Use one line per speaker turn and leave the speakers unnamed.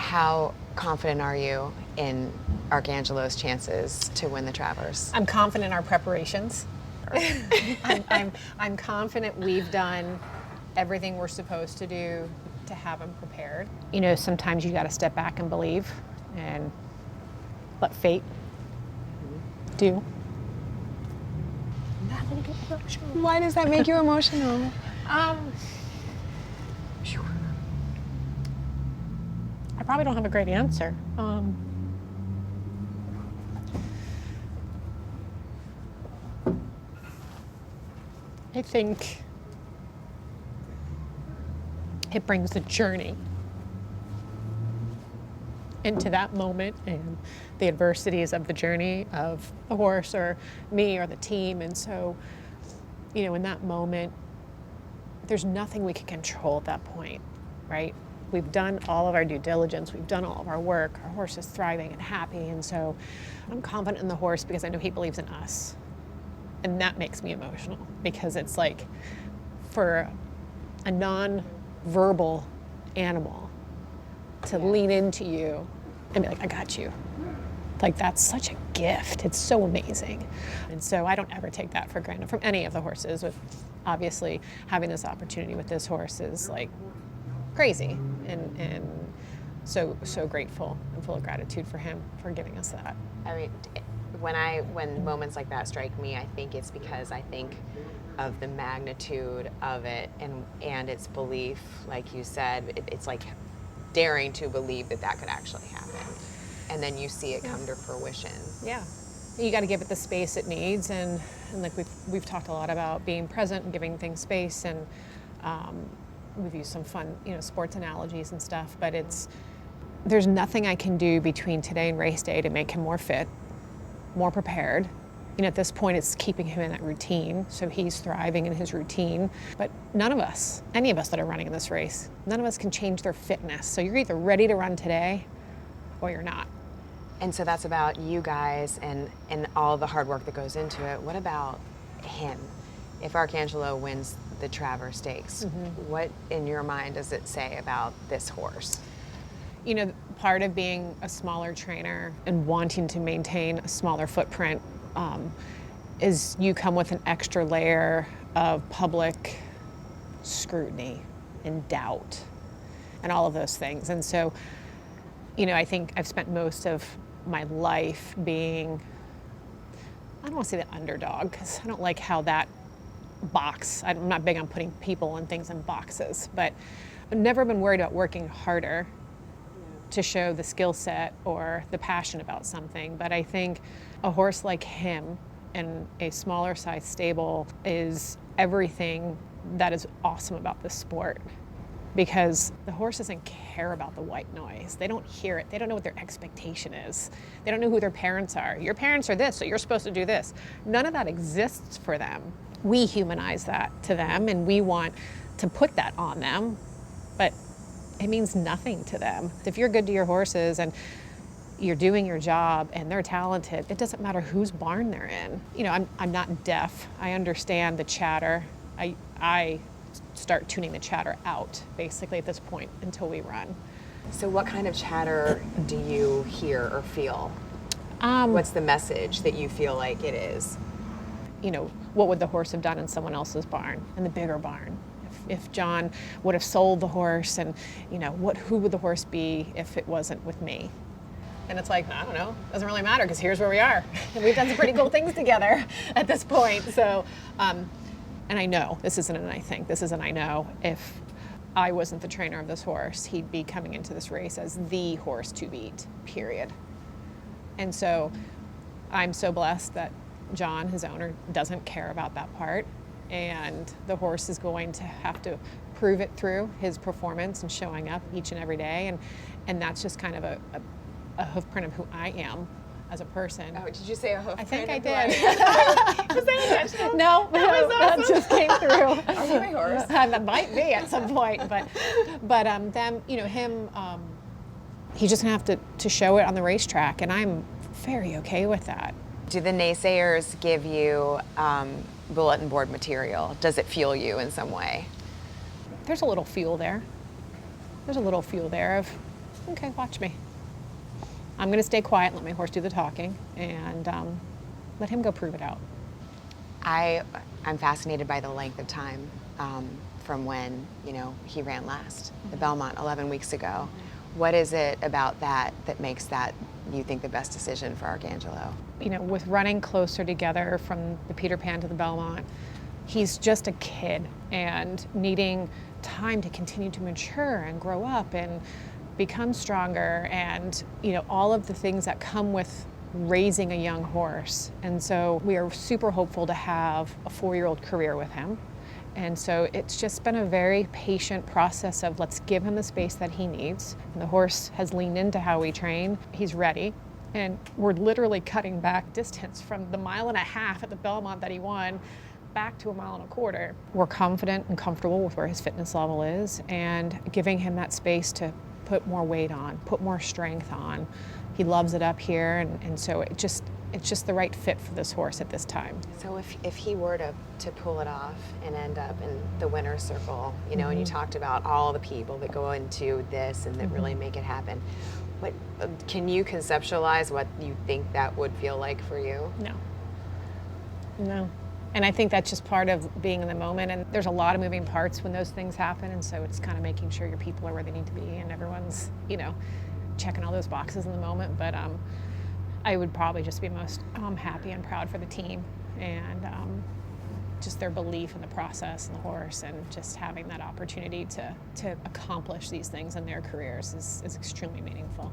How confident are you in Arcangelo's chances to win the Travers?
I'm confident in our preparations. I'm confident we've done everything we're supposed to do to have him prepared. You know, sometimes you got to step back and believe and let fate do.
Why does that make you emotional?
I probably don't have a great answer. I think it brings the journey into that moment and the adversities of the journey of the horse or me or the team. And so, you know, in that moment, there's nothing we can control at that point, right? We've done all of our due diligence, we've done all of our work, our horse is thriving and happy, and so I'm confident in the horse because I know he believes in us. And that makes me emotional because it's like, for a non-verbal animal to lean into you and be like, I got you. Like, that's such a gift. It's so amazing. And so I don't ever take that for granted from any of the horses. With obviously having this opportunity with this horse is like crazy, and so grateful and full of gratitude for him for giving us that.
I mean, when moments like that strike me, I think it's because I think of the magnitude of it and its belief, like you said, it's like daring to believe that that could actually happen. And then you see it come to fruition.
Yeah, you got to give it the space it needs, and like we've talked a lot about being present and giving things space, and we've used some fun, you know, sports analogies and stuff. But there's nothing I can do between today and race day to make him more fit, more prepared. You know, at this point, it's keeping him in that routine, so he's thriving in his routine. But none of us, any of us that are running in this race, none of us can change their fitness. So you're either ready to run today, or you're not.
And so that's about you guys and all the hard work that goes into it. What about him? If Arcangelo wins the Travers Stakes, what in your mind does it say about this horse?
You know, part of being a smaller trainer and wanting to maintain a smaller footprint is you come with an extra layer of public scrutiny and doubt and all of those things. And so, you know, I think I've spent most of my life being, I don't want to say the underdog, because I don't like how that box, I'm not big on putting people and things in boxes, but I've never been worried about working harder to show the skill set or the passion about something. But I think a horse like him in a smaller size stable is everything that is awesome about this sport. Because the horse doesn't care about the white noise. They don't hear it. They don't know what their expectation is. They don't know who their parents are. Your parents are this, so you're supposed to do this. None of that exists for them. We humanize that to them, and we want to put that on them, but it means nothing to them. If you're good to your horses and you're doing your job and they're talented, it doesn't matter whose barn they're in. You know, I'm not deaf. I understand the chatter. I start tuning the chatter out, basically, at this point until we run.
So what kind of chatter do you hear or feel? What's the message that you feel like it is?
You know, what would the horse have done in someone else's barn, in the bigger barn? If John would have sold the horse, and, you know, who would the horse be if it wasn't with me? And it's like, I don't know, doesn't really matter, because here's where we are. And we've done some pretty cool things together at this point. So, and I know, this isn't an I think, this is an I know. If I wasn't the trainer of this horse, he'd be coming into this race as the horse to beat, period. And so I'm so blessed that John, his owner, doesn't care about that part. And the horse is going to have to prove it through his performance and showing up each and every day. And that's just kind of a hoofprint of who I am as a person.
Oh, did you say a hoofprint?
I think I did.
Was that intentional?
No, that just came through.
Are you my horse?
That might be at some point, but them, you know, him, he's just gonna have to show it on the racetrack, and I'm very okay with that.
Do the naysayers give you bulletin board material? Does it fuel you in some way?
There's a little fuel there. There's a little fuel there of, okay, watch me. I'm going to stay quiet, let my horse do the talking, and let him go prove it out.
I'm fascinated by the length of time from when, he ran last, the Belmont 11 weeks ago. What is it about that makes that, you think, the best decision for Arcangelo?
With running closer together from the Peter Pan to the Belmont, he's just a kid and needing time to continue to mature and grow up and become stronger and, all of the things that come with raising a young horse. And so we are super hopeful to have a 4-year-old career with him. And so it's just been a very patient process of let's give him the space that he needs. And the horse has leaned into how we train. He's ready. And we're literally cutting back distance from the 1.5 miles at the Belmont that he won back to 1.25 miles. We're confident and comfortable with where his fitness level is and giving him that space to put more weight on, put more strength on. He loves it up here, and so it's just the right fit for this horse at this time.
So if he were to pull it off and end up in the winner's circle, and you talked about all the people that go into this and that really make it happen, what can you conceptualize what you think that would feel like for you?
No. And I think that's just part of being in the moment, and there's a lot of moving parts when those things happen, and so it's kind of making sure your people are where they need to be and everyone's, checking all those boxes in the moment. But I would probably just be most happy and proud for the team and just their belief in the process and the horse, and just having that opportunity to accomplish these things in their careers is extremely meaningful.